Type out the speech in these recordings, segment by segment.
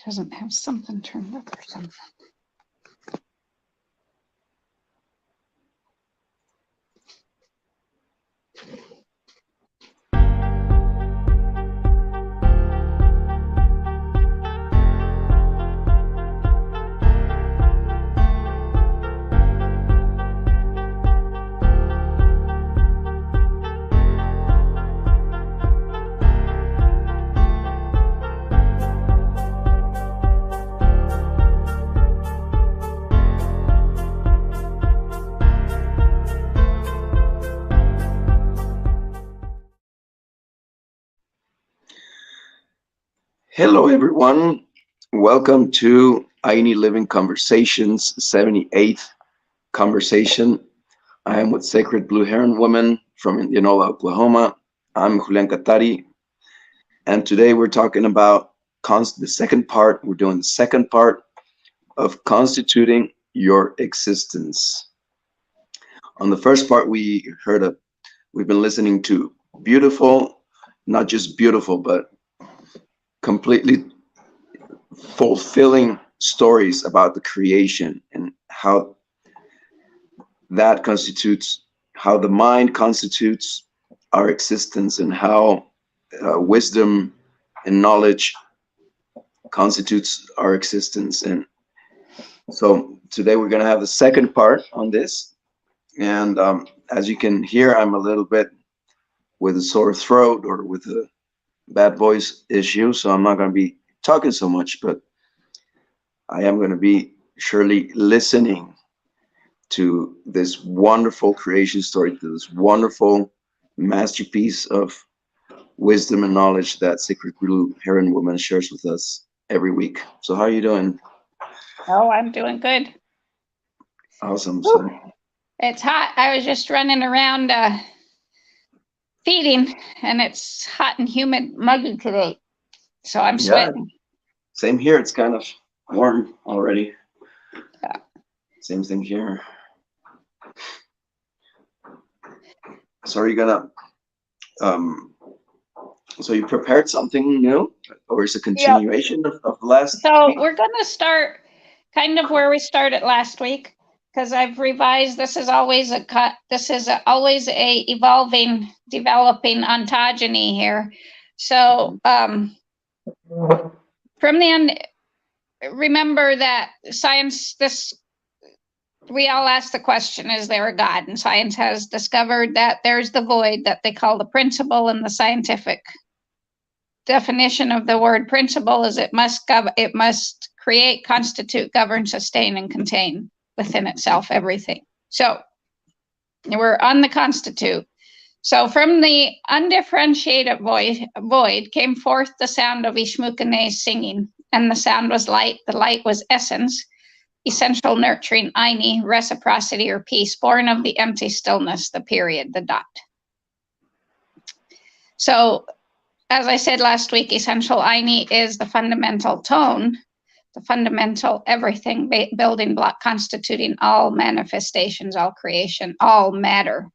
doesn't have something turned up or something. Hello, everyone. Welcome to Ayni Living Conversations, 78th conversation. I am with Sacred Blue Heron Woman from Indianola, Oklahoma. I'm Julian Katari, and today we're talking about the second part. We're doing the second part of Constituting Your Existence. On the first part, we've been listening to beautiful, not just beautiful, but completely fulfilling stories about the creation and how that constitutes, how the mind constitutes our existence, and how wisdom and knowledge constitutes our existence. And so today we're going to have the second part on this. And as you can hear, I'm a little bit with a sore throat or with a bad voice issue, so I'm not going to be talking so much, but I am going to be surely listening to this wonderful creation story, to this wonderful masterpiece of wisdom and knowledge that Sacred Blue Heron Woman shares with us every week. So how are you doing? Oh, I'm doing good. Awesome. So, it's hot. I was just running around feeding, and it's hot and humid, muggy today. So I'm sweating. Yeah, same here. It's kind of warm already. Yeah. Same thing here. So are you gonna so you prepared something new, or is it a continuation of the last week? We're gonna start kind of where we started last week, because I've revised. This is always always a evolving, developing ontogeny here. So from the end, remember that science, we all ask the question, is there a God? And science has discovered that there's the void that they call the principle, and the scientific definition of the word principle is it must create, constitute, govern, sustain, and contain within itself everything. So we're on the constitute. So from the undifferentiated void came forth the sound of Ishmukane's singing, and the sound was light. The light was essence, essential nurturing, Ayni, reciprocity or peace, born of the empty stillness, the period, the dot. So as I said last week, essential Ayni is the fundamental tone, the fundamental everything, building block constituting all manifestations, all creation, all matter.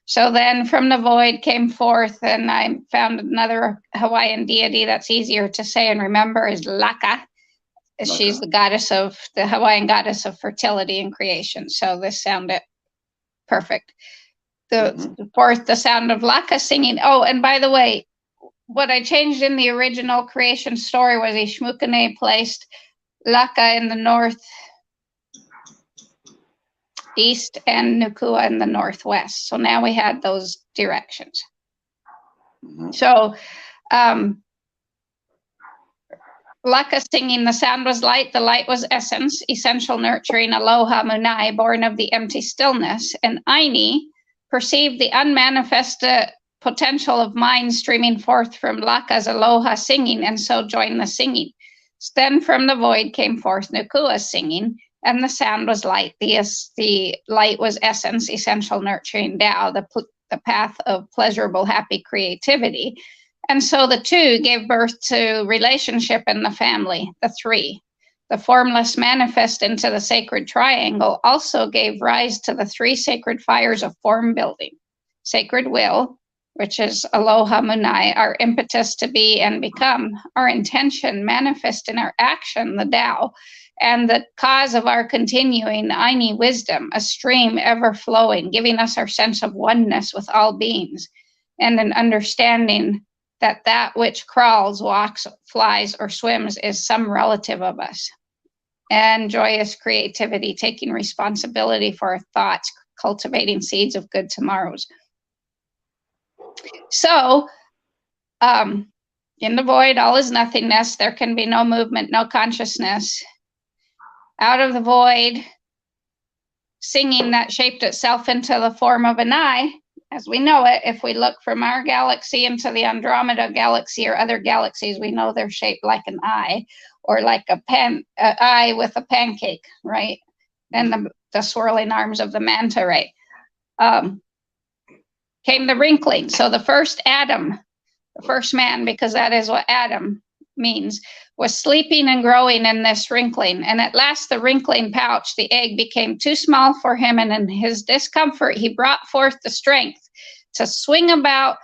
So then from the void came forth, and I found another Hawaiian deity that's easier to say and remember is Laka. She's the Hawaiian goddess of fertility and creation. So this sounded perfect. Forth the sound of Laka singing. Oh, and by the way, what I changed in the original creation story was Ishmukane placed Laka in the northeast and Nukua in the northwest. So now we had those directions. So Laka singing, the sound was light, the light was essence, essential nurturing, aloha munai, born of the empty stillness. And Ayni perceived the unmanifested potential of mind streaming forth from Laka's aloha singing, and so joined the singing. Then from the void came forth Nukua singing, and the sound was light. The light was essence, essential nurturing Tao, the path of pleasurable, happy creativity. And so the two gave birth to relationship in the family, the three. The formless manifest into the sacred triangle also gave rise to the three sacred fires of form building: sacred will, which is aloha munai, our impetus to be and become, our intention manifest in our action, the Tao, and the cause of our continuing Ayni wisdom, a stream ever flowing, giving us our sense of oneness with all beings, and an understanding that that which crawls, walks, flies, or swims is some relative of us. And joyous creativity, taking responsibility for our thoughts, cultivating seeds of good tomorrows. So, in the void, all is nothingness. There can be no movement, no consciousness. Out of the void, singing that shaped itself into the form of an eye, as we know it. If we look from our galaxy into the Andromeda galaxy or other galaxies, we know they're shaped like an eye, or like an eye with a pancake, right? And the swirling arms of the manta ray. Came the wrinkling. So the first Adam, the first man, because that is what Adam means, was sleeping and growing in this wrinkling. And at last the wrinkling pouch, the egg, became too small for him. And in his discomfort, he brought forth the strength to swing about,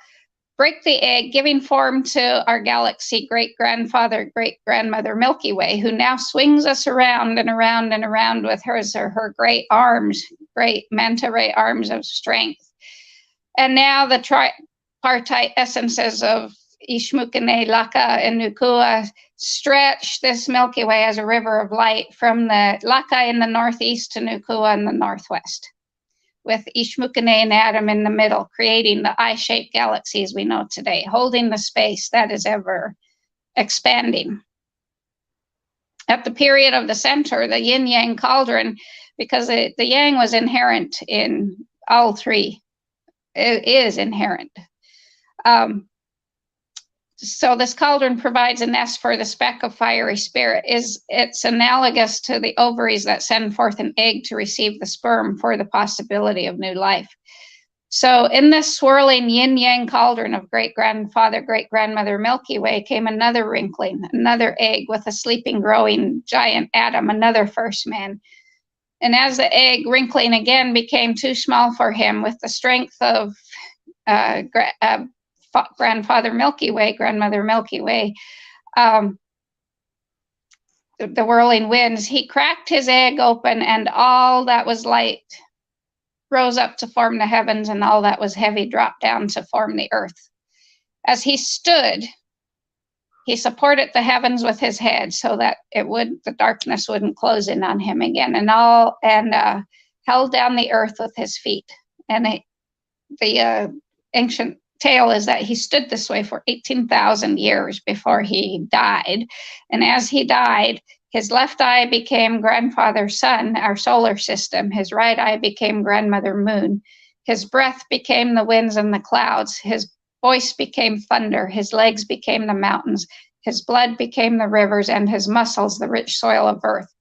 break the egg, giving form to our galaxy great-grandfather, great-grandmother Milky Way, who now swings us around and around and around with her great arms, great manta ray arms of strength. And now the tripartite essences of Ishmukene, Laka, and Nukua stretch this Milky Way as a river of light from the Laka in the northeast to Nukua in the northwest, with Ishmukene and Adam in the middle, creating the eye-shaped galaxies we know today, holding the space that is ever expanding. At the period of the center, the yin-yang cauldron, because the yang was inherent in all three, it is inherent. So this cauldron provides a nest for the speck of fiery spirit. It's analogous to the ovaries that send forth an egg to receive the sperm for the possibility of new life. So in this swirling yin-yang cauldron of great-grandfather, great-grandmother Milky Way came another wrinkling, another egg with a sleeping, growing giant Adam, another first man. And as the egg wrinkling again became too small for him, with the strength of grandfather Milky Way, grandmother Milky Way, the whirling winds, he cracked his egg open, and all that was light rose up to form the heavens, and all that was heavy dropped down to form the earth. As he stood, he supported the heavens with his head so that the darkness wouldn't close in on him again, and held down the earth with his feet. And the ancient tale is that he stood this way for 18,000 years before he died. And as he died, his left eye became grandfather sun, our solar system. His right eye became grandmother moon. His breath became the winds and the clouds. His voice became thunder. His legs became the mountains. His blood became the rivers, and his muscles the rich soil of earth.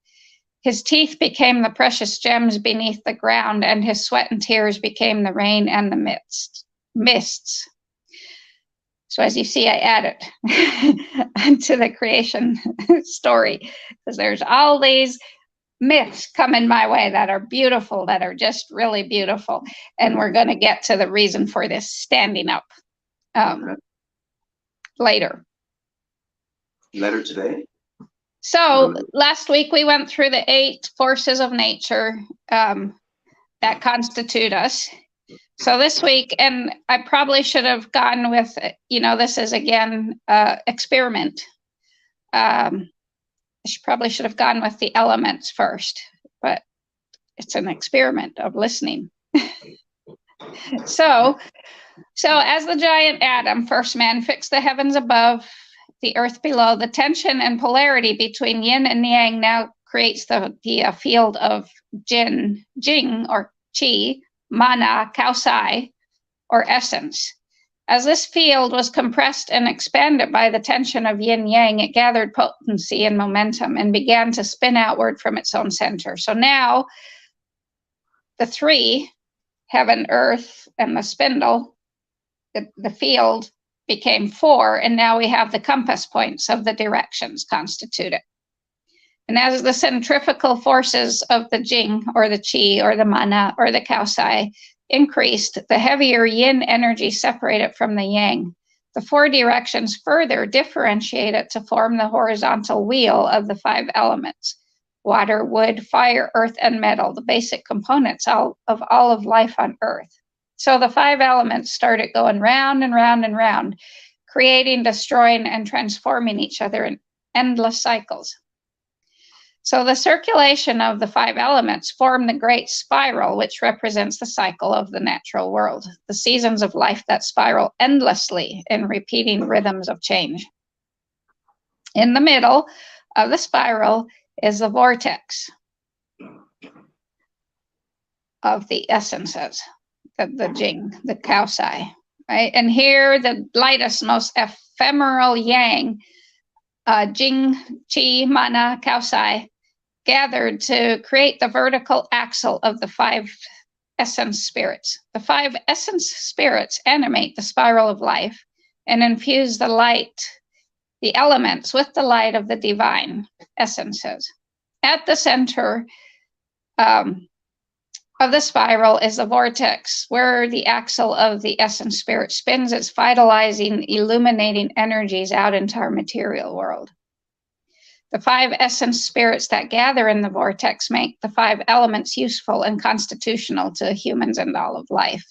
His teeth became the precious gems beneath the ground, and his sweat and tears became the rain and the mists. So as you see, I added to the creation story, because there's all these myths coming my way that are beautiful, that are just really beautiful. And we're going to get to the reason for this standing up later. Letter today? So last week we went through the 8 forces of nature that constitute us. So this week, and I probably should have gone with, this is again experiment. Probably should have gone with the elements first, but it's an experiment of listening. So as the giant Adam, first man, fixed the heavens above, the earth below, the tension and polarity between yin and yang now creates the field of jing, or chi, mana, kausai, or essence. As this field was compressed and expanded by the tension of yin-yang, it gathered potency and momentum and began to spin outward from its own center. So now the 3, heaven, earth, and the spindle, the field became 4, and now we have the compass points of the directions constituted. And as the centrifugal forces of the jing, or the chi, or the mana, or the kausai increased, the heavier yin energy separated from the yang. The 4 directions further differentiate it to form the horizontal wheel of the 5 elements: water, wood, fire, earth, and metal, the basic components of all of life on earth. So the 5 elements started going round and round and round, creating, destroying, and transforming each other in endless cycles. So the circulation of the 5 elements form the great spiral, which represents the cycle of the natural world, the seasons of life that spiral endlessly in repeating rhythms of change. In the middle of the spiral is the vortex of the essences, the Jing, the Kaosai, right? And here the lightest, most ephemeral yang, Jing, Qi, Mana, Kaosai, gathered to create the vertical axle of the 5 essence spirits. The 5 essence spirits animate the spiral of life and infuse the light, the elements, with the light of the divine essences. At the center of the spiral is the vortex, where the axle of the essence spirit spins its vitalizing, illuminating energies out into our material world. The 5 essence spirits that gather in the vortex make the 5 elements useful and constitutional to humans and all of life.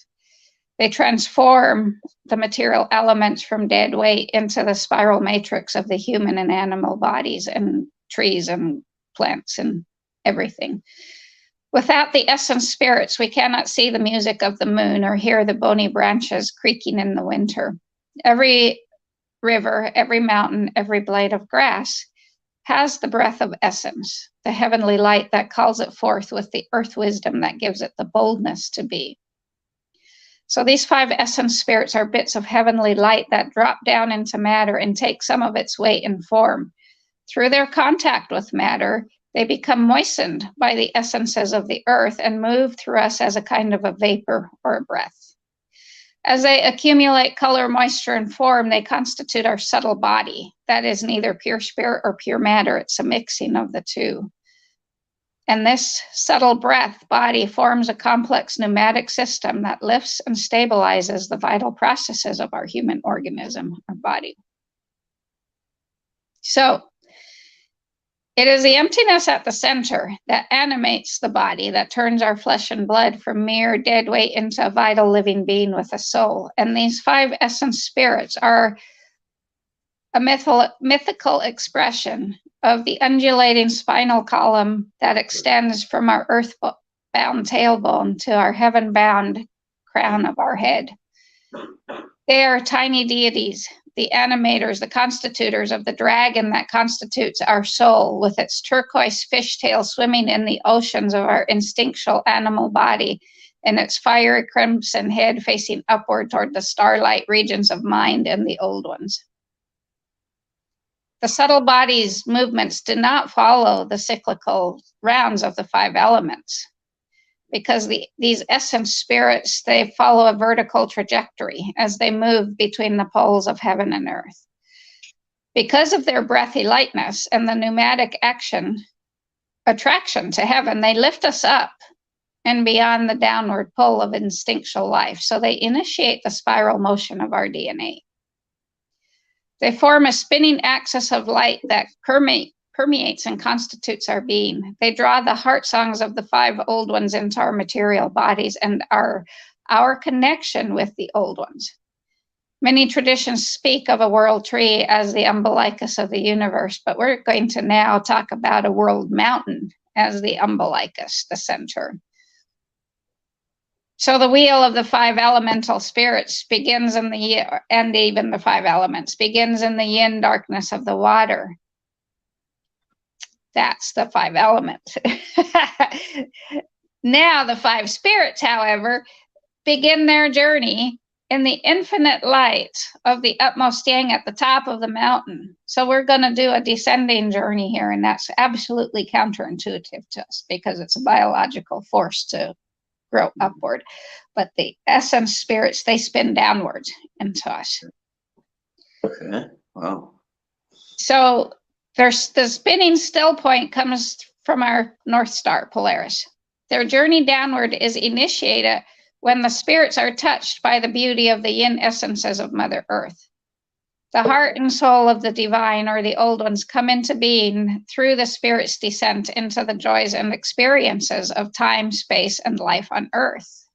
They transform the material elements from dead weight into the spiral matrix of the human and animal bodies and trees and plants and everything. Without the essence spirits, we cannot see the music of the moon or hear the bony branches creaking in the winter. Every river, every mountain, every blade of grass has the breath of essence, the heavenly light that calls it forth with the earth wisdom that gives it the boldness to be. So these 5 essence spirits are bits of heavenly light that drop down into matter and take some of its weight and form. Through their contact with matter, they become moistened by the essences of the earth and move through us as a kind of a vapor or a breath. As they accumulate color, moisture, and form, they constitute our subtle body. That is neither pure spirit or pure matter. It's a mixing of the two. And this subtle breath body forms a complex pneumatic system that lifts and stabilizes the vital processes of our human organism, our body. So it is the emptiness at the center that animates the body, that turns our flesh and blood from mere dead weight into a vital living being with a soul. And these 5 essence spirits are a mythical expression of the undulating spinal column that extends from our earthbound tailbone to our heaven-bound crown of our head. They are tiny deities, the animators, the constitutors of the dragon that constitutes our soul, with its turquoise fishtail swimming in the oceans of our instinctual animal body, and its fiery crimson head facing upward toward the starlight regions of mind and the old ones. The subtle body's movements do not follow the cyclical rounds of the 5 elements, because these essence spirits, they follow a vertical trajectory as they move between the poles of heaven and earth. Because of their breathy lightness and the pneumatic attraction to heaven, they lift us up and beyond the downward pull of instinctual life. So they initiate the spiral motion of our DNA. They form a spinning axis of light that permeates and constitutes our being. They draw the heart songs of the 5 old ones into our material bodies and our connection with the old ones. Many traditions speak of a world tree as the umbilicus of the universe, but we're going to now talk about a world mountain as the umbilicus, the center. So the wheel of the 5 elemental spirits begins in and even the 5 elements, begins in the yin darkness of the water. That's the 5 elements. Now the 5 spirits, however, begin their journey in the infinite light of the utmost yang at the top of the mountain. So we're going to do a descending journey here, and that's absolutely counterintuitive to us because it's a biological force to grow upward. But the essence spirits, they spin downwards into us. Okay, wow. So there's the spinning still point comes from our North Star, Polaris. Their journey downward is initiated when the spirits are touched by the beauty of the yin essences of Mother Earth. The heart and soul of the divine, or the old ones, come into being through the spirit's descent into the joys and experiences of time, space, and life on Earth.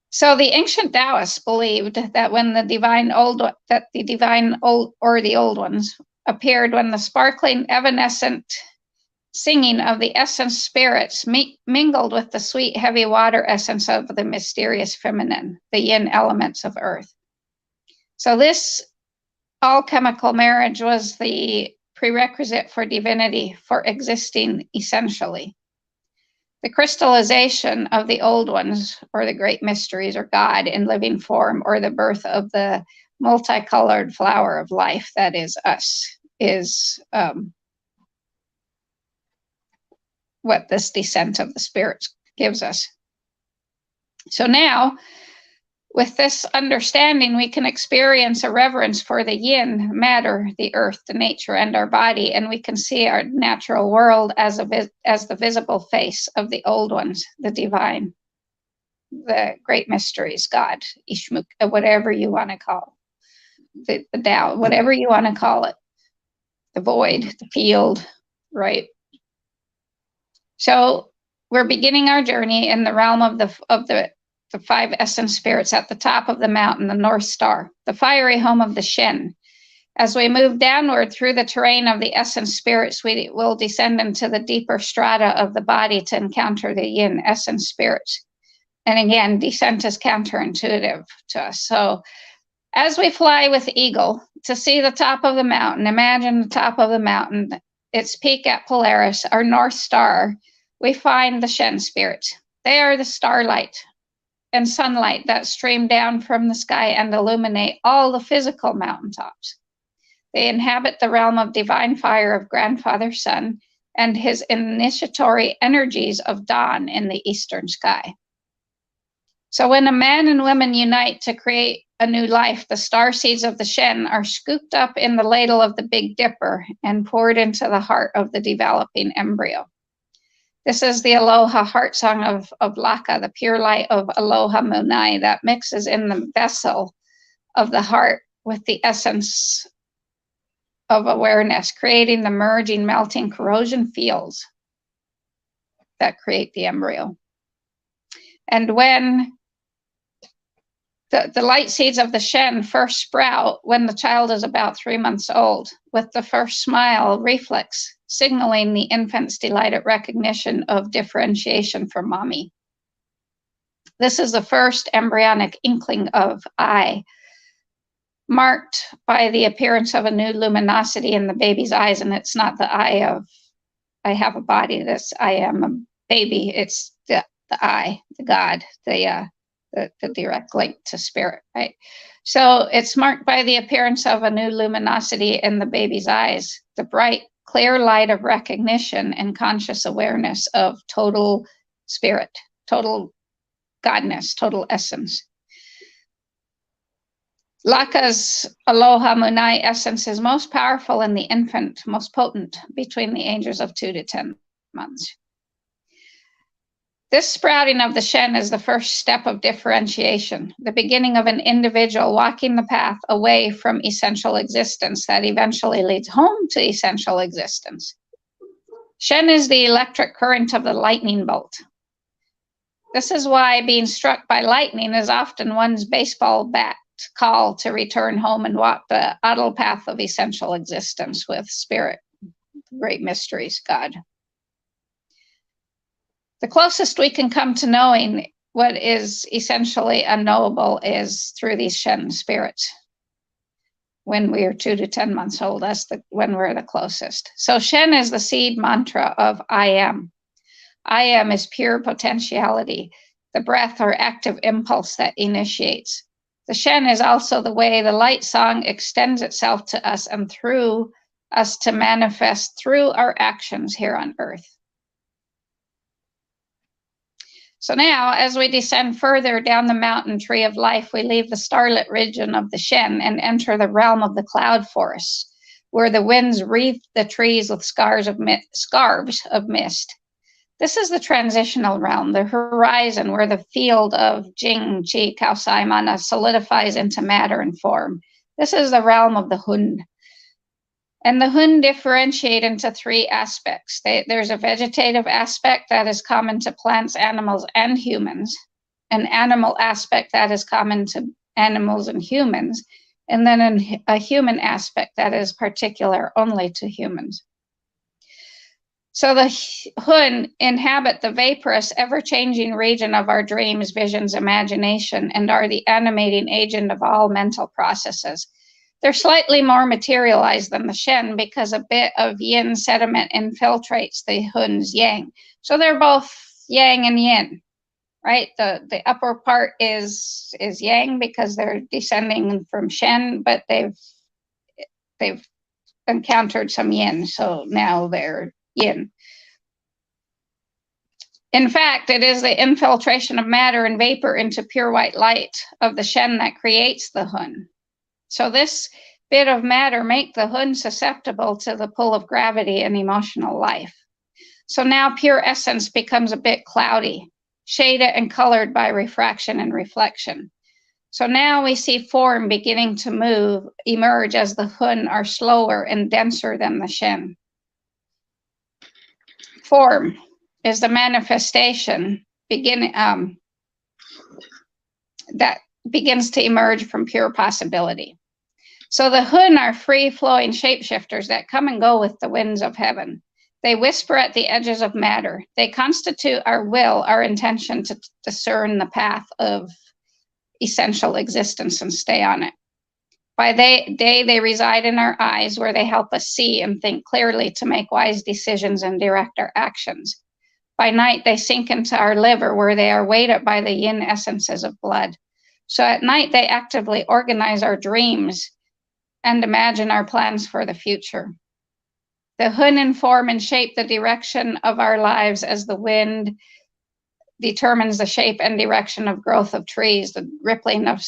So the ancient Taoists believed that when the old ones appeared when the sparkling, evanescent singing of the essence spirits mingled with the sweet, heavy water essence of the mysterious feminine, the yin elements of Earth. So this alchemical marriage was the prerequisite for divinity, for existing essentially. The crystallization of the old ones, or the great mysteries, or God in living form, or the birth of the multicolored flower of life that is us, is what this descent of the spirits gives us. So now, with this understanding, we can experience a reverence for the yin, matter, the earth, the nature, and our body, and we can see our natural world as the visible face of the old ones, the divine, the great mysteries, God, Ishmuk, whatever you want to call the Tao, whatever you want to call it, the void, the field, right? So we're beginning our journey in the realm of the five essence spirits at the top of the mountain, the North Star, the fiery home of the Shen. As we move downward through the terrain of the essence spirits, we will descend into the deeper strata of the body to encounter the yin essence spirits. And again, descent is counterintuitive to us. So as we fly with Eagle to see the top of the mountain, imagine the top of the mountain, its peak at Polaris, our North Star, we find the Shen spirits. They are the starlight and sunlight that stream down from the sky and illuminate all the physical mountaintops. They inhabit the realm of divine fire of Grandfather Sun and his initiatory energies of dawn in the eastern sky. So when a man and woman unite to create a new life, the star seeds of the Shen are scooped up in the ladle of the Big Dipper and poured into the heart of the developing embryo. This is the Aloha heart song of Laka, the pure light of Aloha Munai that mixes in the vessel of the heart with the essence of awareness, creating the merging, melting, corrosion fields that create the embryo. And when the light seeds of the Shen first sprout when the child is about 3 months old, with the first smile reflex signaling the infant's delight at recognition of differentiation from mommy. This is the first embryonic inkling of I, marked by the appearance of a new luminosity in the baby's eyes. And it's not the I of, I have a body, this I am a baby. It's the I, the God, the direct link to spirit, right? So it's marked by the appearance of a new luminosity in the baby's eyes, the bright, clear light of recognition and conscious awareness of total spirit, total godness, total essence. Laka's Aloha Munai essence is most powerful in the infant, most potent between the ages of 2 to 10 months. This sprouting of the Shen is the first step of differentiation, the beginning of an individual walking the path away from essential existence that eventually leads home to essential existence. Shen is the electric current of the lightning bolt. This is why being struck by lightning is often one's baseball bat call to return home and walk the adult path of essential existence with spirit, great mysteries, God. The closest we can come to knowing what is essentially unknowable is through these Shen spirits. When we are 2 to 10 months old, that's when we're the closest. So Shen is the seed mantra of I am. I am is pure potentiality, the breath or active impulse that initiates. The Shen is also the way the light song extends itself to us and through us to manifest through our actions here on earth. So now, as we descend further down the mountain tree of life, we leave the starlit region of the Shen and enter the realm of the cloud forests, where the winds wreathe the trees with scarves of mist. This is the transitional realm, the horizon where the field of Jing, Qi, Kao Sai, Mana solidifies into matter and form. This is the realm of the Hun. And the Hun differentiate into three aspects. There's a vegetative aspect that is common to plants, animals, and humans, an animal aspect that is common to animals and humans, and then a human aspect that is particular only to humans. So the Hun inhabit the vaporous, ever-changing region of our dreams, visions, imagination, and are the animating agent of all mental processes. They're slightly more materialized than the Shen because a bit of yin sediment infiltrates the Hun's yang. So they're both yang and yin, right? The upper part is yang because they're descending from Shen, but they've encountered some yin, so now they're yin. In fact, it is the infiltration of matter and vapor into pure white light of the Shen that creates the Hun. So this bit of matter makes the Hun susceptible to the pull of gravity and emotional life. So now pure essence becomes a bit cloudy, shaded and colored by refraction and reflection. So now we see form beginning to emerge as the Hun are slower and denser than the Shen. Form is the manifestation that begins to emerge from pure possibility. So the Hun are free-flowing shapeshifters that come and go with the winds of heaven. They whisper at the edges of matter. They constitute our will, our intention to discern the path of essential existence and stay on it. By day, they reside in our eyes, where they help us see and think clearly to make wise decisions and direct our actions. By night, they sink into our liver, where they are weighted by the yin essences of blood. So at night, they actively organize our dreams and imagine our plans for the future. The Hun inform and shape the direction of our lives as the wind determines the shape and direction of growth of trees, the rippling of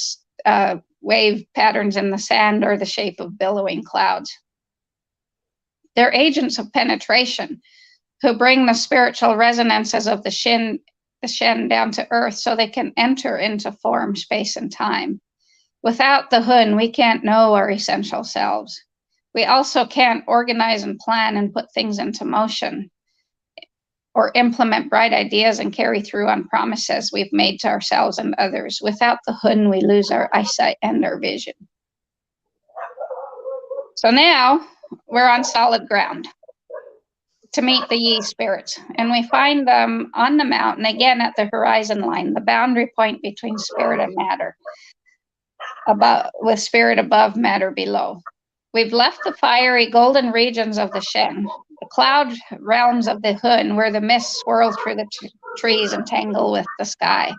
wave patterns in the sand, or the shape of billowing clouds. They're agents of penetration who bring the spiritual resonances of the Shen down to earth so they can enter into form, space, and time. Without the Hun, we can't know our essential selves. We also can't organize and plan and put things into motion, or implement bright ideas and carry through on promises we've made to ourselves and others. Without the Hun, we lose our eyesight and our vision. So now we're on solid ground to meet the Yi spirits, and we find them on the mountain, again at the horizon line, the boundary point between spirit and matter, with spirit above, matter below. We've left the fiery golden regions of the Shen, the cloud realms of the Hun, where the mists swirl through the trees and tangle with the sky.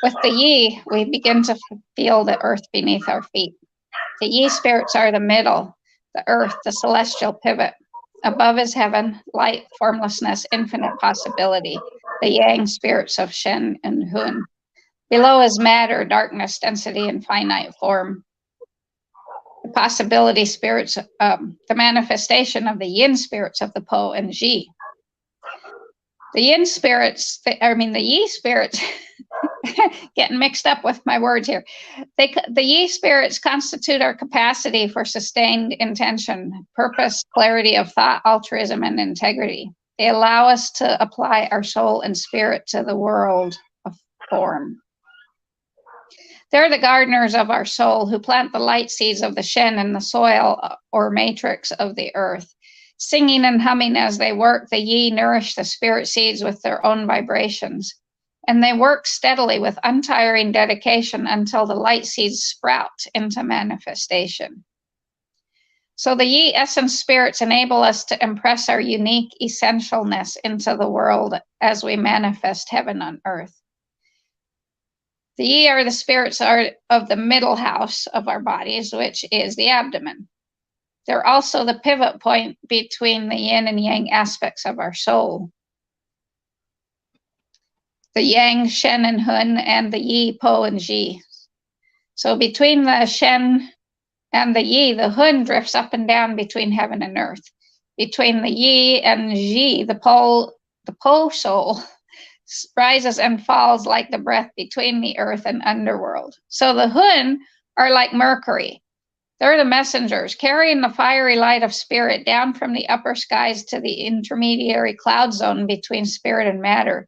With the Yi, we begin to feel the earth beneath our feet. The Yi spirits are the middle, the earth, the celestial pivot. Above is heaven, light, formlessness, infinite possibility, the Yang spirits of Shen and Hun. Below is matter, darkness, density, and finite form. The possibility spirits, the manifestation of the Yin spirits of the Po and Ji. The Yin spirits, the Yi spirits, getting mixed up with my words here. The Yi spirits constitute our capacity for sustained intention, purpose, clarity of thought, altruism, and integrity. They allow us to apply our soul and spirit to the world of form. They're the gardeners of our soul who plant the light seeds of the Shen in the soil or matrix of the earth. Singing and humming as they work, the Yi nourish the spirit seeds with their own vibrations. And they work steadily with untiring dedication until the light seeds sprout into manifestation. So the Yi essence spirits enable us to impress our unique essentialness into the world as we manifest heaven on earth. The Yi are the spirits of the middle house of our bodies, which is the abdomen. They're also the pivot point between the yin and yang aspects of our soul. The Yang, Shen, and Hun, and the Yi, Po, and Ji. So between the Shen and the Yi, the Hun drifts up and down between heaven and earth. Between the Yi and Ji, the Po The Po soul rises and falls like the breath between the earth and underworld. So the Hun are like Mercury. They're the messengers carrying the fiery light of spirit down from the upper skies to the intermediary cloud zone between spirit and matter.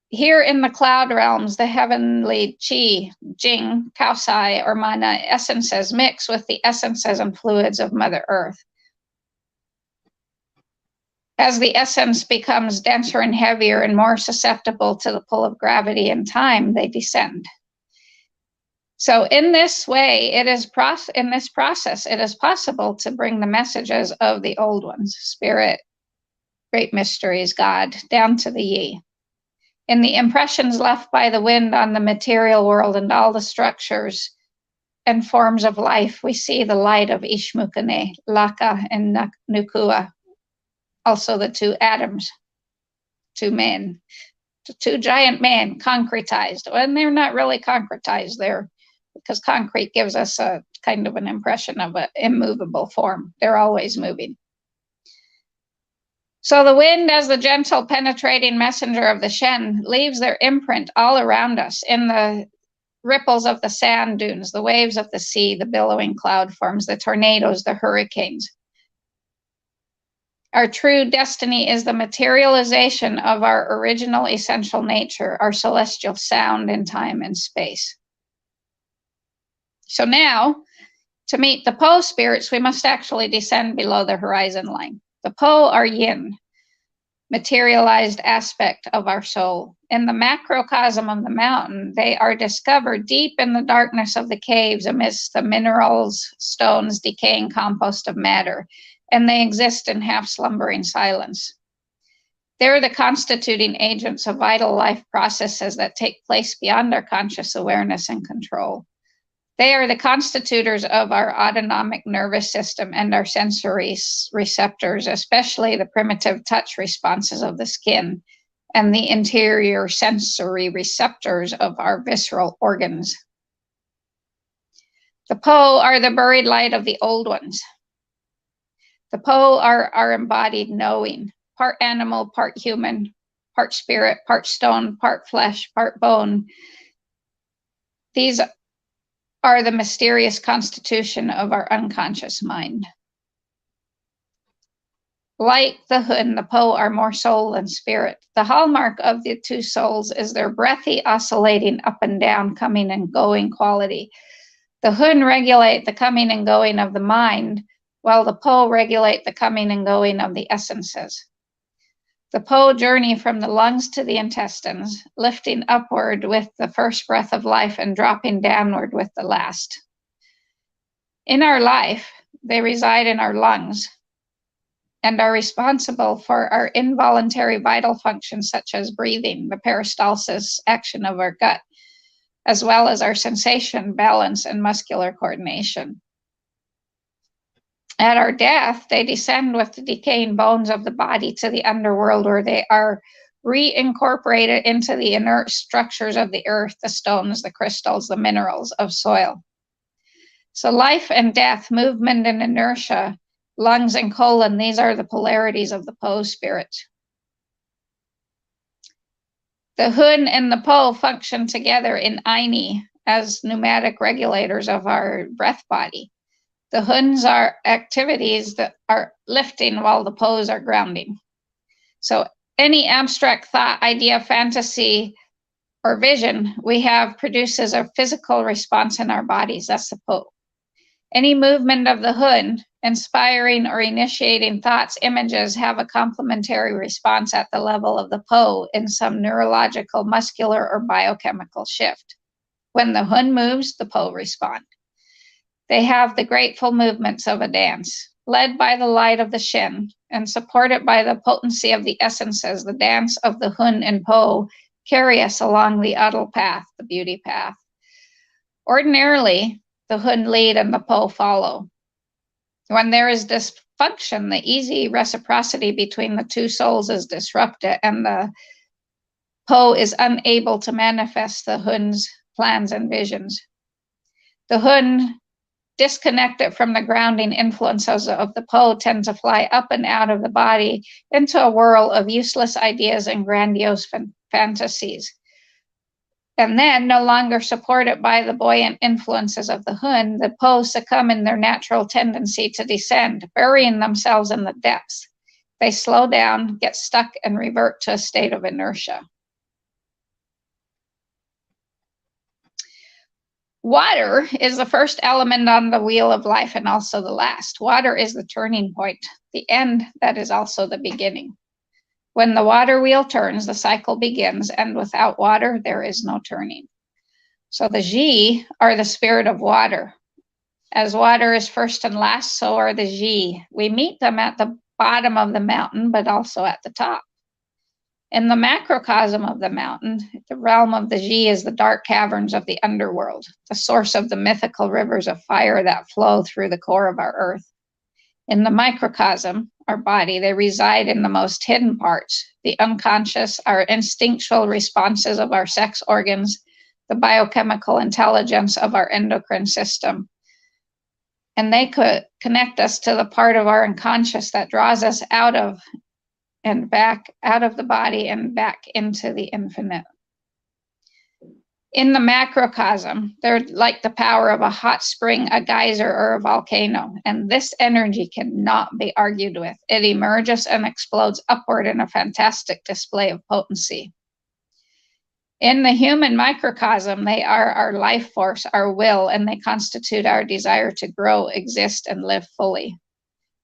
Here in the cloud realms, the heavenly Qi, Jing, Kaosai, or Mana essences mix with the essences and fluids of Mother Earth. As the essence becomes denser and heavier and more susceptible to the pull of gravity and time, they descend. So in this way, in this process, it is possible to bring the messages of the old ones, spirit, great mysteries, God, down to the Yi. In the impressions left by the wind on the material world and all the structures and forms of life, we see the light of Ishmukane, Laka, and Nukua, also the two atoms, two men, two giant men concretized. And they're not really concretized there, because concrete gives us a kind of an impression of an immovable form. They're always moving. So the wind, as the gentle penetrating messenger of the Shen, leaves their imprint all around us in the ripples of the sand dunes, the waves of the sea, the billowing cloud forms, the tornadoes, the hurricanes. Our true destiny is the materialization of our original essential nature, our celestial sound in time and space. So now, to meet the Po spirits, we must actually descend below the horizon line. The Po are yin, materialized aspect of our soul. In the macrocosm of the mountain, they are discovered deep in the darkness of the caves amidst the minerals, stones, decaying compost of matter, and they exist in half-slumbering silence. They're the constituting agents of vital life processes that take place beyond our conscious awareness and control. They are the constitutors of our autonomic nervous system and our sensory receptors, especially the primitive touch responses of the skin and the interior sensory receptors of our visceral organs. The Po are the buried light of the old ones. The Po are our embodied knowing, part animal, part human, part spirit, part stone, part flesh, part bone. These are the mysterious constitution of our unconscious mind. Like the Hun, the Po are more soul than spirit. The hallmark of the two souls is their breathy, oscillating up and down, coming and going quality. The Hun regulate the coming and going of the mind, while the Po regulate the coming and going of the essences. The Po journey from the lungs to the intestines, lifting upward with the first breath of life and dropping downward with the last. In our life, they reside in our lungs and are responsible for our involuntary vital functions such as breathing, the peristalsis action of our gut, as well as our sensation, balance, and muscular coordination. At our death, they descend with the decaying bones of the body to the underworld, where they are reincorporated into the inert structures of the earth, the stones, the crystals, the minerals of soil. So life and death, movement and inertia, lungs and colon, these are the polarities of the Po spirit. The Hun and the Po function together in Ayni as pneumatic regulators of our breath body. The Huns are activities that are lifting while the Pos are grounding. So any abstract thought, idea, fantasy, or vision we have produces a physical response in our bodies. That's the Po. Any movement of the Hun, inspiring or initiating thoughts, images, have a complementary response at the level of the Po in some neurological, muscular, or biochemical shift. When the Hun moves, the Po respond. They have the grateful movements of a dance, led by the light of the Shin and supported by the potency of the essences. The dance of the Hun and Po carry us along the Udal path, the beauty path. Ordinarily, the Hun lead and the Po follow. When there is dysfunction, the easy reciprocity between the two souls is disrupted, and the Po is unable to manifest the Hun's plans and visions. The Hun disconnected from the grounding influences of the Po, tend to fly up and out of the body into a whirl of useless ideas and grandiose fantasies. And then, no longer supported by the buoyant influences of the Hun, the Po succumb in their natural tendency to descend, burying themselves in the depths. They slow down, get stuck, and revert to a state of inertia. Water is the first element on the wheel of life and also the last. Water is the turning point, the end that is also the beginning. When the water wheel turns, the cycle begins, and without water, there is no turning. So the Ji are the spirit of water. As water is first and last, so are the Ji. We meet them at the bottom of the mountain, but also at the top. In the macrocosm of the mountain, the realm of the Ji is the dark caverns of the underworld, the source of the mythical rivers of fire that flow through the core of our earth. In the microcosm, our body, they reside in the most hidden parts, the unconscious, our instinctual responses of our sex organs, the biochemical intelligence of our endocrine system. And they could connect us to the part of our unconscious that draws us out of and back out of the body and back into the infinite. In the macrocosm, they're like the power of a hot spring, a geyser, or a volcano, and this energy cannot be argued with. It emerges and explodes upward in a fantastic display of potency. In the human microcosm, they are our life force, our will, and they constitute our desire to grow, exist, and live fully.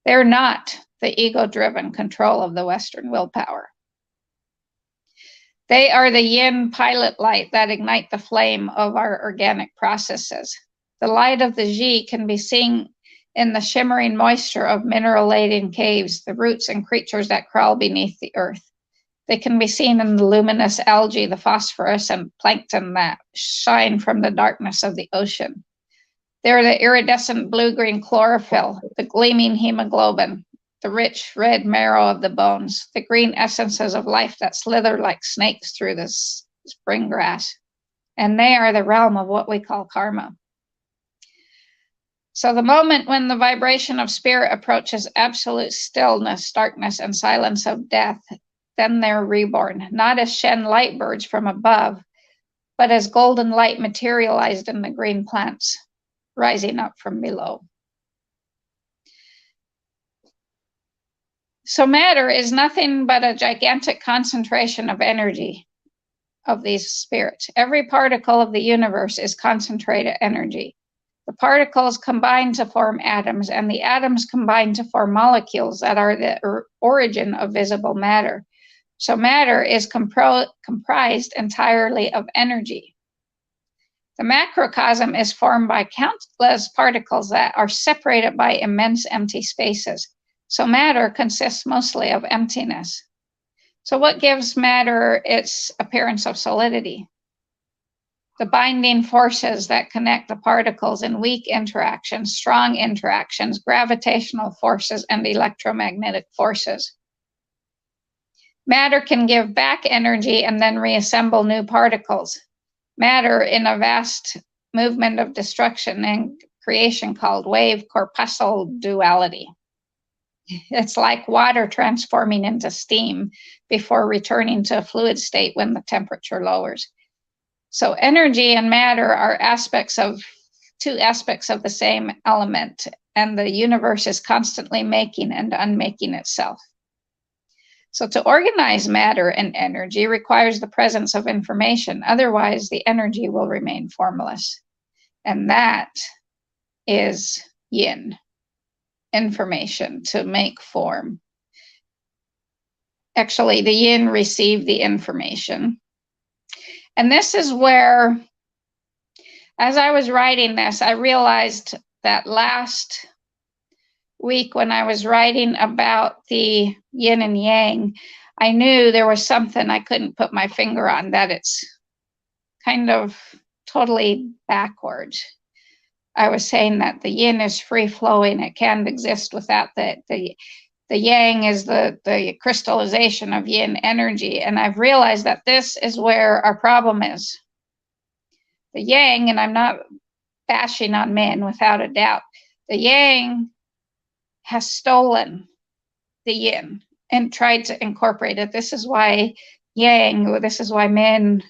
They're not the ego-driven control of the Western willpower. They are the yin pilot light that ignite the flame of our organic processes. The light of the Ji can be seen in the shimmering moisture of mineral-laden caves, the roots and creatures that crawl beneath the earth. They can be seen in the luminous algae, the phosphorescent plankton that shine from the darkness of the ocean. They're the iridescent blue-green chlorophyll, the gleaming hemoglobin, the rich red marrow of the bones, the green essences of life that slither like snakes through the spring grass. And they are the realm of what we call karma. So the moment when the vibration of spirit approaches absolute stillness, darkness, and silence of death, then they're reborn, not as Shen light birds from above, but as golden light materialized in the green plants, rising up from below. So matter is nothing but a gigantic concentration of energy of these spirits. Every particle of the universe is concentrated energy. The particles combine to form atoms, and the atoms combine to form molecules that are the origin of visible matter. So matter is comprised entirely of energy. The macrocosm is formed by countless particles that are separated by immense empty spaces. So matter consists mostly of emptiness. So what gives matter its appearance of solidity? The binding forces that connect the particles in weak interactions, strong interactions, gravitational forces, and electromagnetic forces. Matter can give back energy and then reassemble new particles. Matter in a vast movement of destruction and creation called wave-corpuscle duality. It's like water transforming into steam before returning to a fluid state when the temperature lowers. So energy and matter are two aspects of the same element, and the universe is constantly making and unmaking itself. So to organize matter and energy requires the presence of information. Otherwise, the energy will remain formless. And that is yin. Information to make form. Actually, the yin received the information. And this is where, as I was writing this, I realized that last week when I was writing about the yin and yang, I knew there was something I couldn't put my finger on, that it's kind of totally backwards. I was saying that the yin is free flowing. It can't exist without the yang is the crystallization of yin energy. And I've realized that this is where our problem is. The yang, and I'm not bashing on men without a doubt. The yang has stolen the yin and tried to incorporate it. This is why men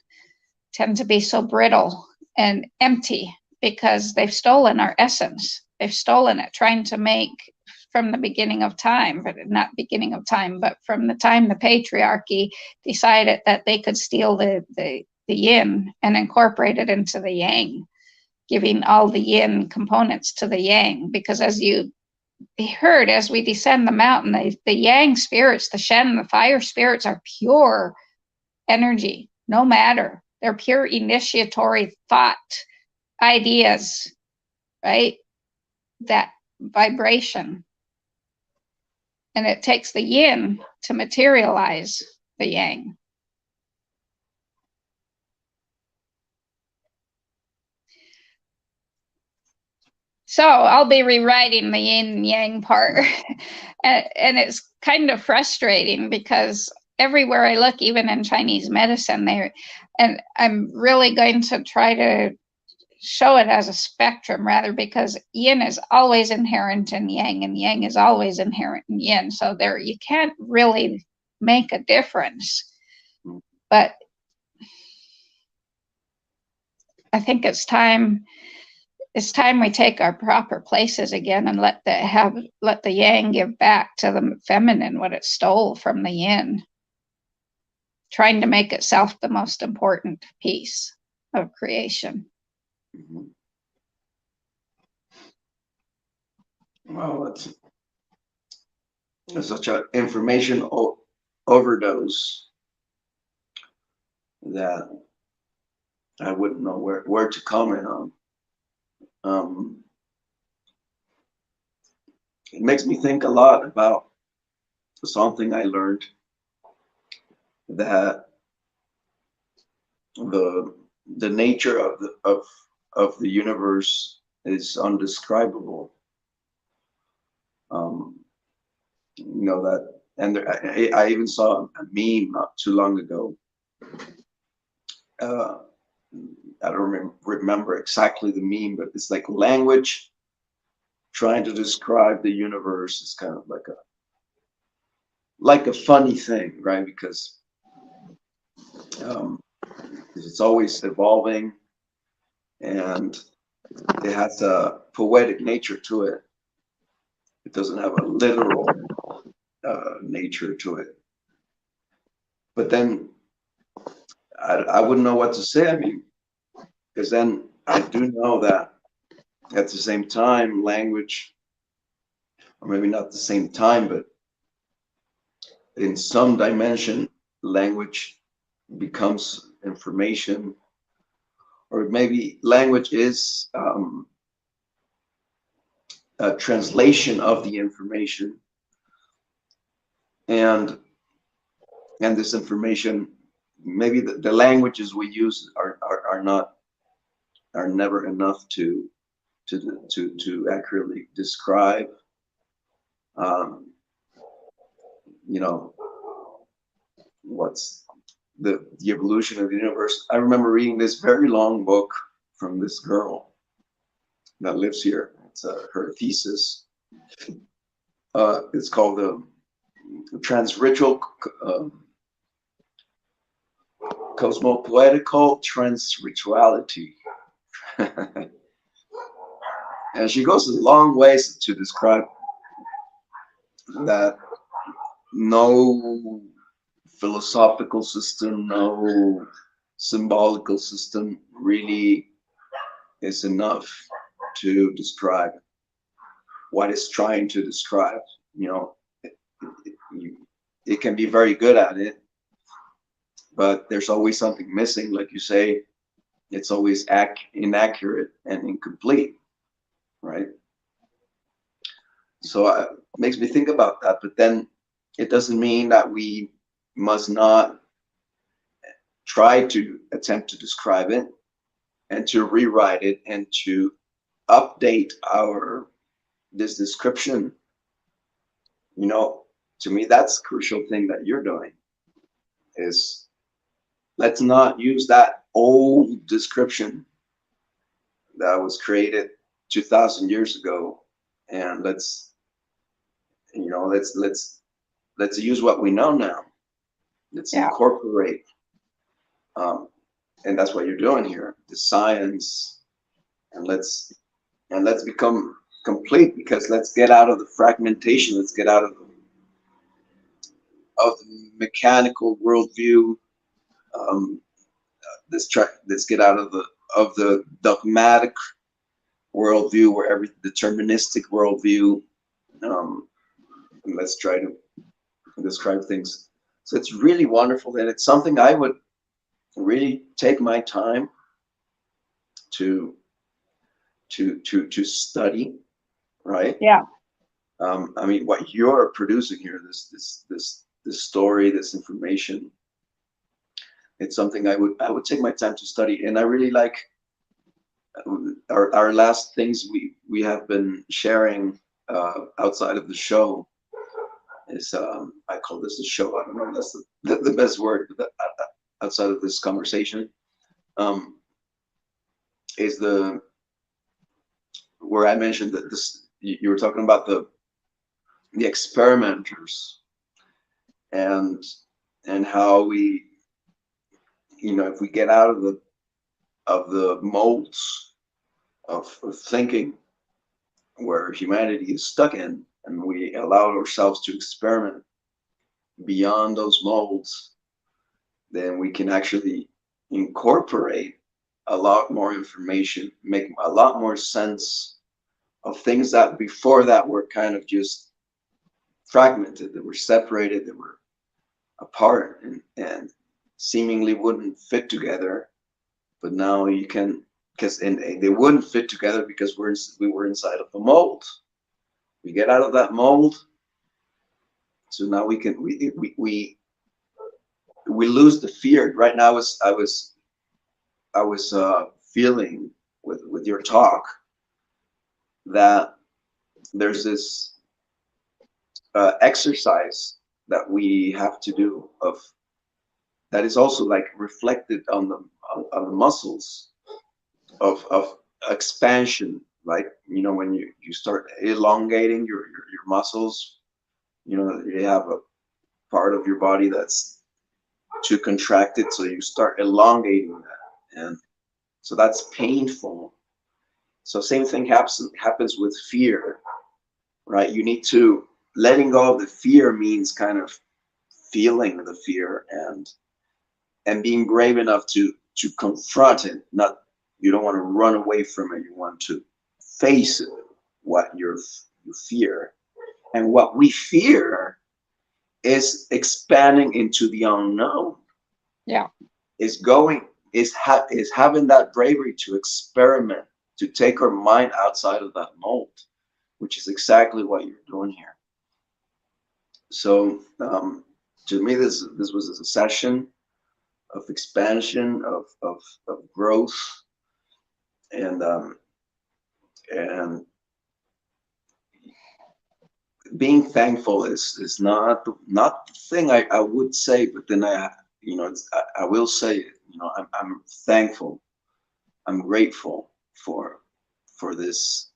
tend to be so brittle and empty, because they've stolen our essence. They've stolen it, trying to make, from the beginning of time, but not beginning of time, but from the time the patriarchy decided that they could steal the yin and incorporate it into the yang, giving all the yin components to the yang. Because as you heard, as we descend the mountain, the yang spirits, the Shen, the fire spirits, are pure energy, no matter. They're pure initiatory thought, ideas, right? That vibration. And it takes the yin to materialize the yang. So I'll be rewriting the yin yang part. and it's kind of frustrating, because everywhere I look, even in Chinese medicine, and I'm really going to try to show it as a spectrum rather, because yin is always inherent in yang and yang is always inherent in yin. So there, you can't really make a difference. But I think it's time we take our proper places again and let the yang give back to the feminine what it stole from the yin, trying to make itself the most important piece of creation. Mm-hmm. Well, it's such an information overdose that I wouldn't know where to comment on. It makes me think a lot about something I learned, that the nature of the universe is undescribable. You know that, and I even saw a meme not too long ago. I don't remember exactly the meme, but it's like language trying to describe the universe is kind of like a funny thing, right? Because it's always evolving, and it has a poetic nature to it. It doesn't have a literal nature to it. But then I wouldn't know what to say. I mean, because then I do know that at the same time, language, or maybe not the same time, but in some dimension, language becomes information, or maybe language is a translation of the information, and this information, maybe the languages we use are never enough to accurately describe, you know, what's the evolution of the universe. I remember reading this very long book from this girl that lives here. It's her thesis. It's called the Transritual Cosmopoetical Transrituality. And she goes a long ways to describe that no philosophical system, no symbolical system really is enough to describe what it's trying to describe. You know, it can be very good at it, but there's always something missing. Like you say, it's always inaccurate and incomplete, right? So it makes me think about that. But then it doesn't mean that we must not try to attempt to describe it and to rewrite it and to update this description. You know, to me, that's the crucial thing that you're doing, is let's not use that old description that was created 2,000 years ago, and let's use what we know now. Let's incorporate, and that's what you're doing here, the science, and let's become complete, because let's get out of the fragmentation. Let's get out of the mechanical worldview. Let's get out of the dogmatic worldview, where every deterministic worldview. And let's try to describe things. So it's really wonderful, and it's something I would really take my time to study, right? Yeah. I mean, what you're producing here, this story, this information, it's something I would take my time to study. And I really like our last things we have been sharing outside of the show is, I call this a show. I don't know if that's the best word, but outside of this conversation, is where I mentioned that you were talking about the experimenters, and how we, if we get out of the molds of thinking where humanity is stuck in, and we allow ourselves to experiment beyond those molds, then we can actually incorporate a lot more information, make a lot more sense of things that before that were kind of just fragmented, that were separated, that were apart, and seemingly wouldn't fit together. But now you can, because they wouldn't fit together because we were inside of the mold. We get out of that mold, so now we can we lose the fear. Right now, I was feeling with your talk that there's this exercise that we have to do, that is also like reflected on the muscles of expansion. Like, when you start elongating your muscles, you have a part of your body that's too contracted, so you start elongating that, and so that's painful. So same thing happens with fear, right? You need to letting go of the fear means kind of feeling the fear, and being brave enough to confront it. Not, you don't want to run away from it. You want to face it, what you fear. And what we fear is expanding into the unknown. Yeah. Is having that bravery to experiment, to take our mind outside of that mold, which is exactly what you're doing here. So to me, this was a session of expansion, of growth, and being thankful is not the thing I would say, but then I will say it. I'm thankful. I'm grateful for this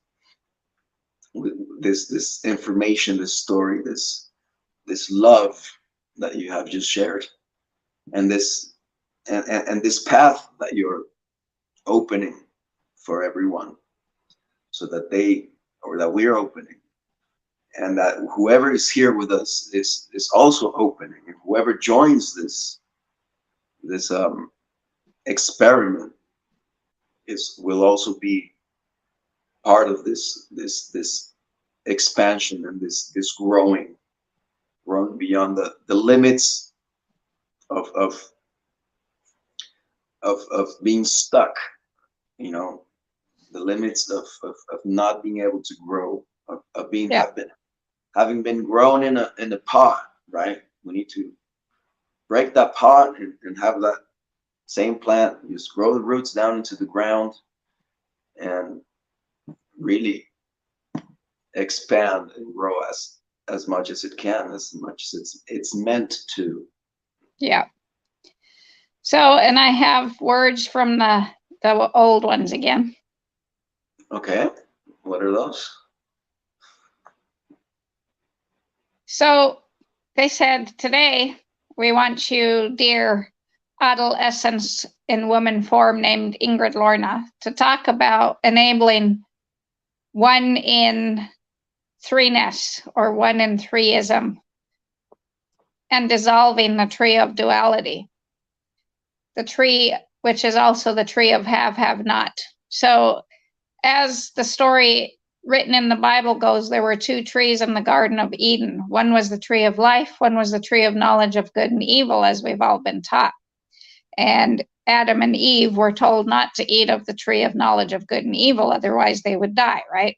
information, this story, this love that you have just shared, and this path that you're opening for everyone, so that we're opening, and that whoever is here with us is also opening, and whoever joins this experiment will also be part of this expansion, and this growing beyond the limits of being stuck, the limits of not being able to grow, of being having been grown in a pot, right? We need to break that pot and have that same plant just grow the roots down into the ground and really expand and grow as much as it can, as much as it's meant to. Yeah. So, and I have words from the old ones again. Okay. What are those? So they said, today we want you, dear adolescence in woman form named Ingrid Lorna, to talk about enabling one in threeness or one in threeism and dissolving the tree of duality, the tree which is also the tree of have not. So as the story written in the Bible goes, there were two trees in the Garden of Eden. One was the tree of life, one was the tree of knowledge of good and evil, as we've all been taught. And Adam and Eve were told not to eat of the tree of knowledge of good and evil, otherwise they would die, right?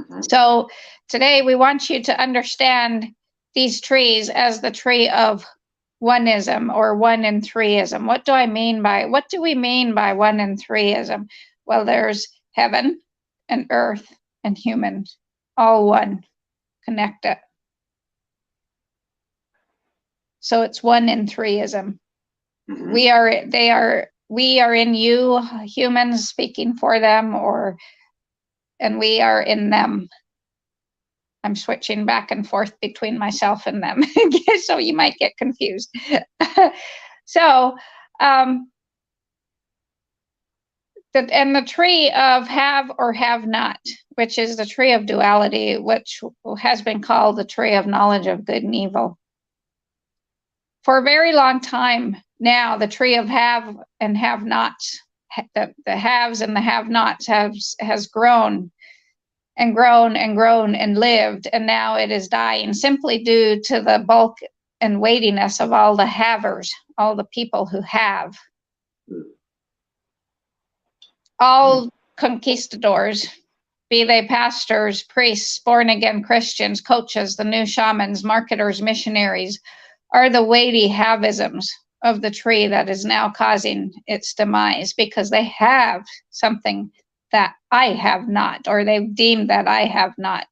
Mm-hmm. So today we want you to understand these trees as the tree of oneism or one in threeism. What do we mean by one in threeism? Well, there's heaven and earth and humans, all one, connected. So it's one in threeism. Mm-hmm. We are in you, humans speaking for them, and we are in them. I'm switching back and forth between myself and them, so you might get confused. So, the tree of have or have not, which is the tree of duality, which has been called the tree of knowledge of good and evil. For a very long time now, the tree of have and have nots, the haves and the have nots has grown and grown and grown and lived, and now it is dying simply due to the bulk and weightiness of all the havers, all the people who have. All conquistadors, be they pastors, priests, born-again Christians, coaches, the new shamans, marketers, missionaries, are the weighty havisms of the tree that is now causing its demise, because they have something that I have not, or they've deemed that I have not,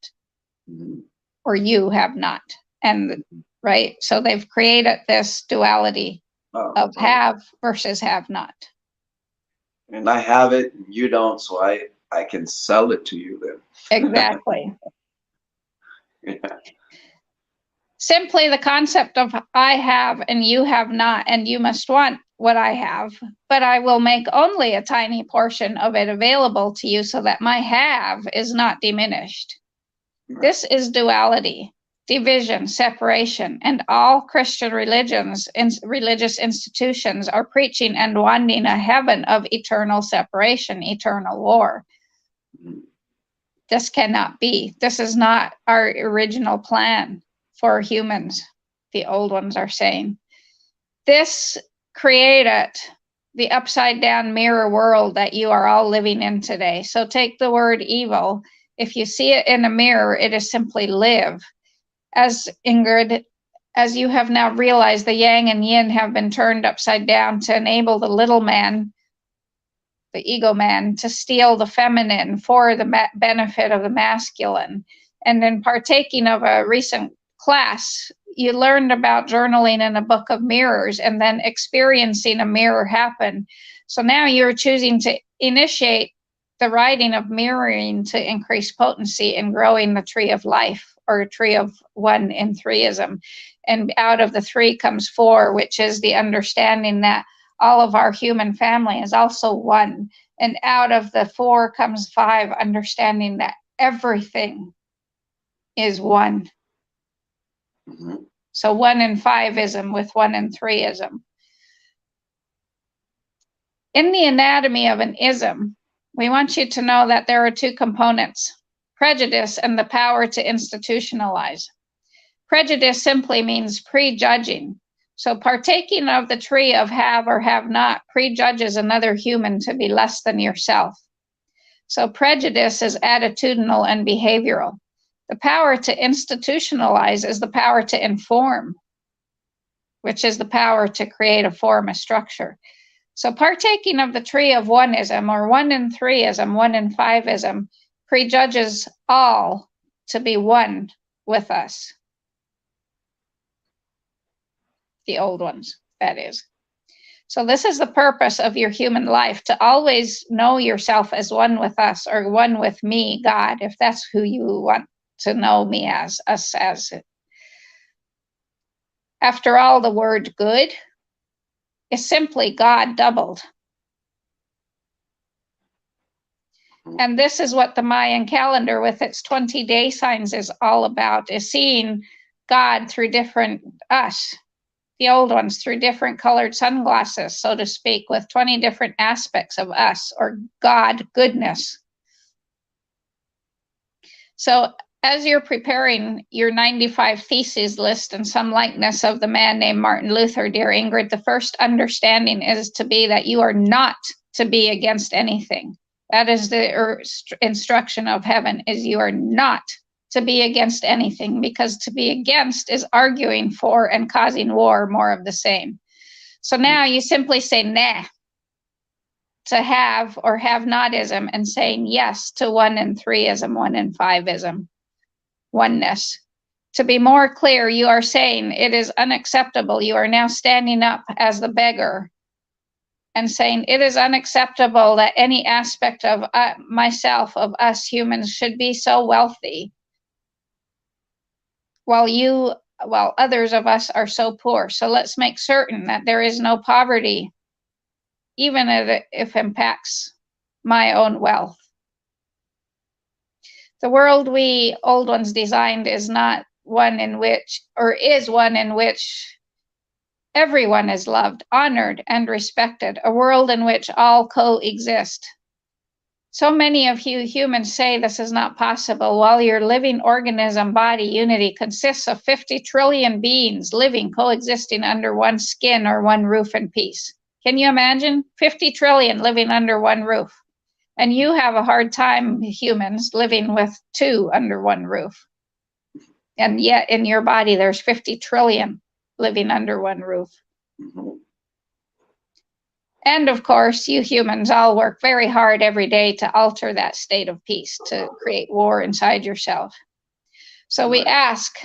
or you have not. And right, so they've created this duality of have versus have not. And I have it, and you don't, so I can sell it to you then. Exactly. Yeah. Simply the concept of I have and you have not, and you must want what I have, but I will make only a tiny portion of it available to you so that my have is not diminished. Right. This is duality, division, separation, and all Christian religions and religious institutions are preaching and wanting a heaven of eternal separation, eternal war. This cannot be. This is not our original plan for humans, the old ones are saying. This created the upside down mirror world that you are all living in today. So take the word evil. If you see it in a mirror, it is simply live. As Ingrid, as you have now realized, the yang and yin have been turned upside down to enable the little man, the ego man, to steal the feminine for the benefit of the masculine. And in partaking of a recent class, you learned about journaling in a book of mirrors and then experiencing a mirror happen. So now you're choosing to initiate the writing of mirroring to increase potency in growing the tree of life, or a tree of one in threeism. And out of the three comes four, which is the understanding that all of our human family is also one. And out of the four comes five, understanding that everything is one. Mm-hmm. So one in fiveism with one in threeism. In the anatomy of an ism, we want you to know that there are two components: prejudice and the power to institutionalize. Prejudice simply means prejudging. So partaking of the tree of have or have not prejudges another human to be less than yourself. So prejudice is attitudinal and behavioral. The power to institutionalize is the power to inform, which is the power to create a form, a structure. So partaking of the tree of oneism, or one in threeism, one in fiveism, prejudges all to be one with us. The old ones, that is. So this is the purpose of your human life, to always know yourself as one with us, or one with me, God, if that's who you want to know me as, us as. After all, the word good is simply God doubled. And this is what the Mayan calendar with its 20-day signs is all about, is seeing God through different us, the old ones, through different colored sunglasses, so to speak, with 20 different aspects of us, or God goodness. So as you're preparing your 95 theses list in some likeness of the man named Martin Luther, dear Ingrid, the first understanding is to be that you are not to be against anything. That is the instruction of heaven, is you are not to be against anything, because to be against is arguing for and causing war, more of the same. So now you simply say nah to have or have notism, and saying yes to 1 and 3ism, 1 and 5ism, oneness. To be more clear, you are saying it is unacceptable. You are now standing up as the beggar and saying it is unacceptable that any aspect of myself, of us humans, should be so wealthy, while others of us are so poor. So let's make certain that there is no poverty, even if it impacts my own wealth. The world we old ones designed is not one in which, or is one in which everyone is loved, honored, and respected, a world in which all coexist. So many of you humans say this is not possible, while your living organism body unity consists of 50 trillion beings living, coexisting under one skin or one roof in peace. Can you imagine? 50 trillion living under one roof. And you have a hard time, humans, living with 2 under one roof. And yet in your body, there's 50 trillion living under one roof. Mm-hmm. And of course, you humans all work very hard every day to alter that state of peace, to create war inside yourself. So we ask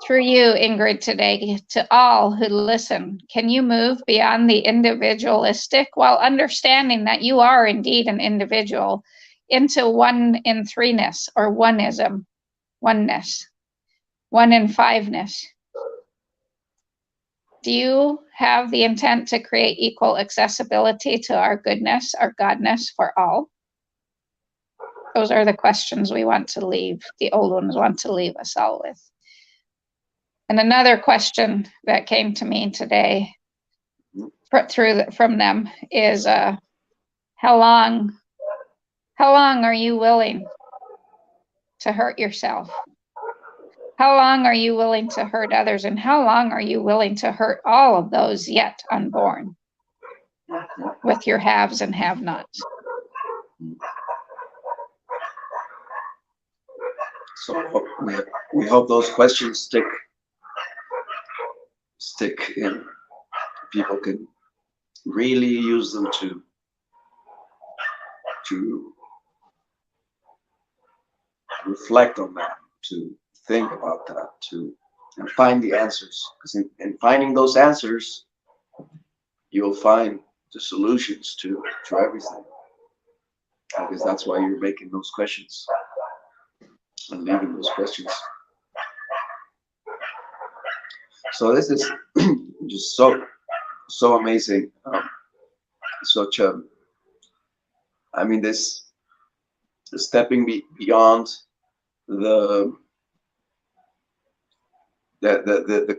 through you, Ingrid, today, to all who listen, can you move beyond the individualistic, while understanding that you are indeed an individual, into 1 in 3ness, or oneism, oneness, 1 in 5ness? Do you have the intent to create equal accessibility to our goodness, our godness for all? Those are the questions we want to leave, the old ones want to leave us all with. And another question that came to me today from them is, how long are you willing to hurt yourself? How long are you willing to hurt others? And how long are you willing to hurt all of those yet unborn with your haves and have-nots? So we hope those questions stick in. People can really use them to reflect on that, to think about that, and find the answers. Because in finding those answers, you'll find the solutions to everything. Because that's why you're making those questions and leaving those questions. So this is just so amazing. Such a, I mean, this stepping beyond the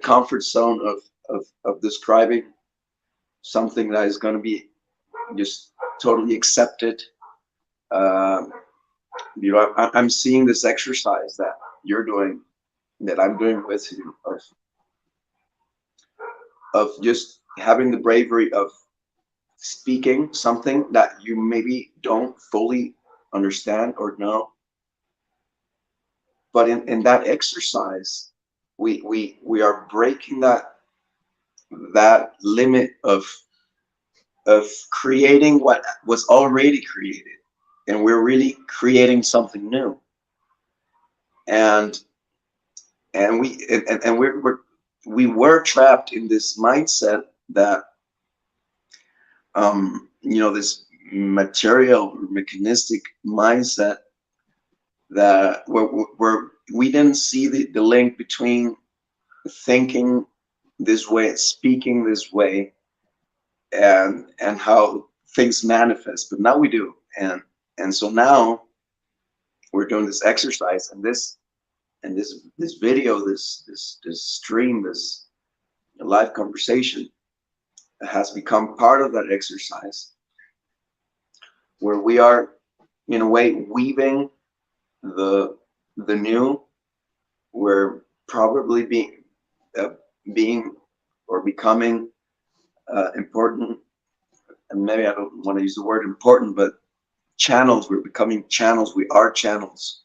comfort zone of describing something that is going to be just totally accepted. You know, I'm seeing this exercise that you're doing, that I'm doing with you, of just having the bravery of speaking something that you maybe don't fully understand or know. But in that exercise, we are breaking that limit of creating what was already created, and we're really creating something new. And we were trapped in this mindset that this material mechanistic mindset that where we didn't see the link between thinking this way, speaking this way, and how things manifest. But now we do, and so now we're doing this exercise, and this video, this stream, this live conversation has become part of that exercise, where we are, in a way, weaving the new. We're probably being or becoming important, and maybe I don't want to use the word important, but channels. We're becoming channels. We are channels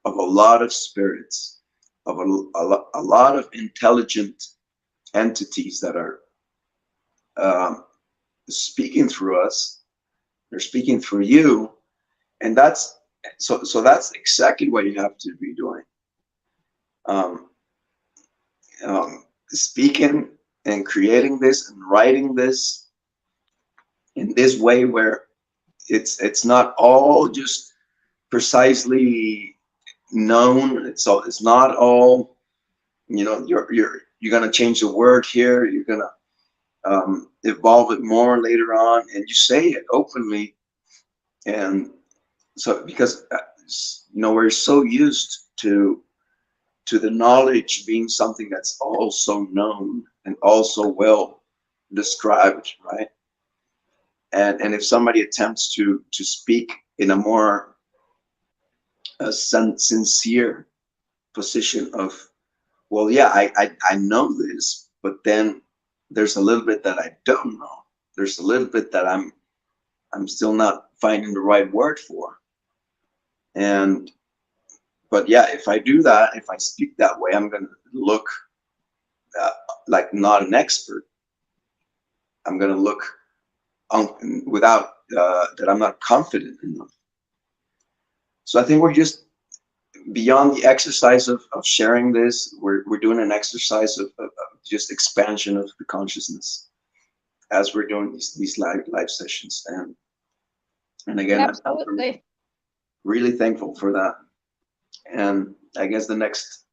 of a lot of spirits, of a lot of intelligent entities that are speaking through us. They're speaking through you, and that's that's exactly what you have to be doing. Speaking and creating this and writing this in this way where it's not all just precisely known. It's not all, you're gonna change the word here. You're gonna evolve it more later on, and you say it openly. And so because we're so used to the knowledge being something that's also known and also well described, right? And if somebody attempts to speak in a more sincere position of, well, yeah, I know this, but then there's a little bit that I don't know. There's a little bit that I'm still not finding the right word for. But yeah, if I do that, if I speak that way, I'm going to look like not an expert. I'm going to look without that I'm not confident enough. So I think we're just beyond the exercise of sharing this. We're doing an exercise of just expansion of the consciousness as we're doing these live sessions. And again, Absolutely. I'm really thankful for that. And I guess the next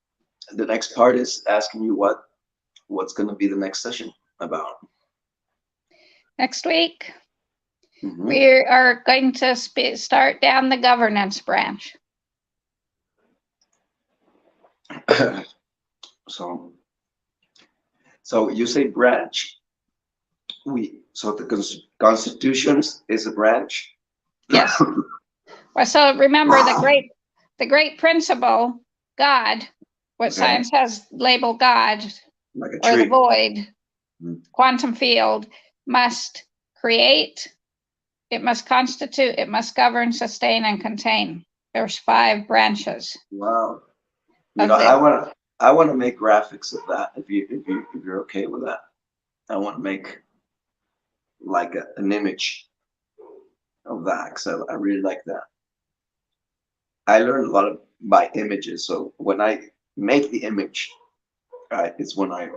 part is asking you what's going to be the next session about. Next week, Mm-hmm. we are going to start down the governance branch. So you say branch. So the Constitution is a branch. Yes. Well, so remember the great principle, God, what Okay. science has labeled God, Like a or tree. the void, Mm. quantum field, must create, it must constitute, it must govern, sustain, and contain. There's 5 branches. Wow. Of I want to make graphics of that. If you're okay with that, I want to make like an image of that. So I really like that. I learned a lot by images. So when I make the image, right, it's when I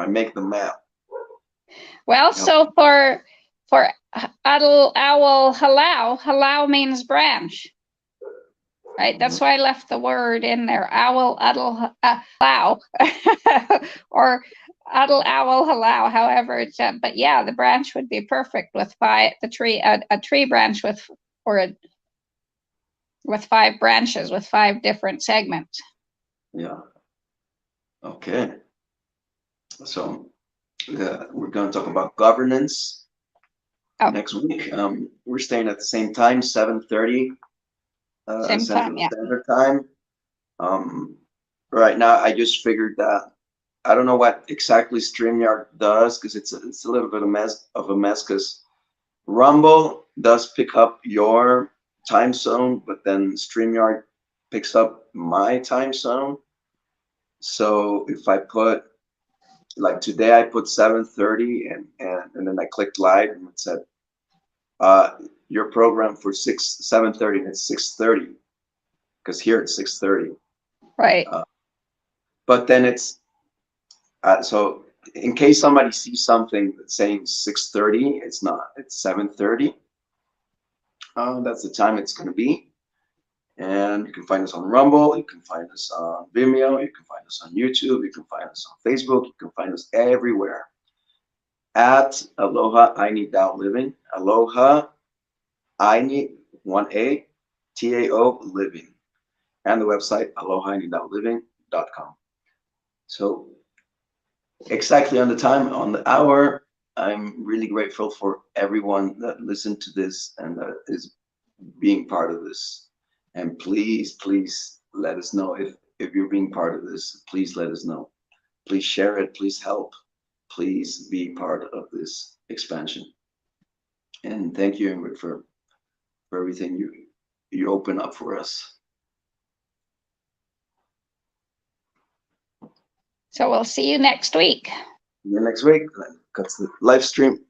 make the map. Well, so for Adel Owl Halau, Halau means branch. Right, that's why I left the word in there. Owl Adel Halau, or Adel Owl Halau, however it's. But yeah, the branch would be perfect with 5. The tree, a tree branch with 5 branches with 5 different segments. Yeah. Okay. So we're going to talk about governance next week. We're staying at the same time, 7:30 Central Standard Time. Right now, I just figured that I don't know what exactly StreamYard does, because it's a little bit of a mess. Because Rumble does pick up your time zone, but then StreamYard picks up my time zone. So if I put, like today, I put 7:30, and then I clicked live, and it said your program for 7:30, and it's 6:30, because here it's 6:30. Right. But then it's so in case somebody sees something that's saying 6:30, it's not. It's 7:30. That's the time it's going to be. And you can find us on Rumble. You can find us on Vimeo. You can find us on YouTube. You can find us on Facebook. You can find us everywhere at Aloha Ayni Tao Living. Aloha Ayni 1A TAO Living, and the website alohainitaoliving.com. So exactly on the time, on the hour. I'm really grateful for everyone that listened to this and that is being part of this. And please, please let us know if you're being part of this. Please let us know. Please share it. Please help. Please be part of this expansion. And thank you, Ingrid, for everything you open up for us. So we'll see you next week. See you next week. That's the live stream.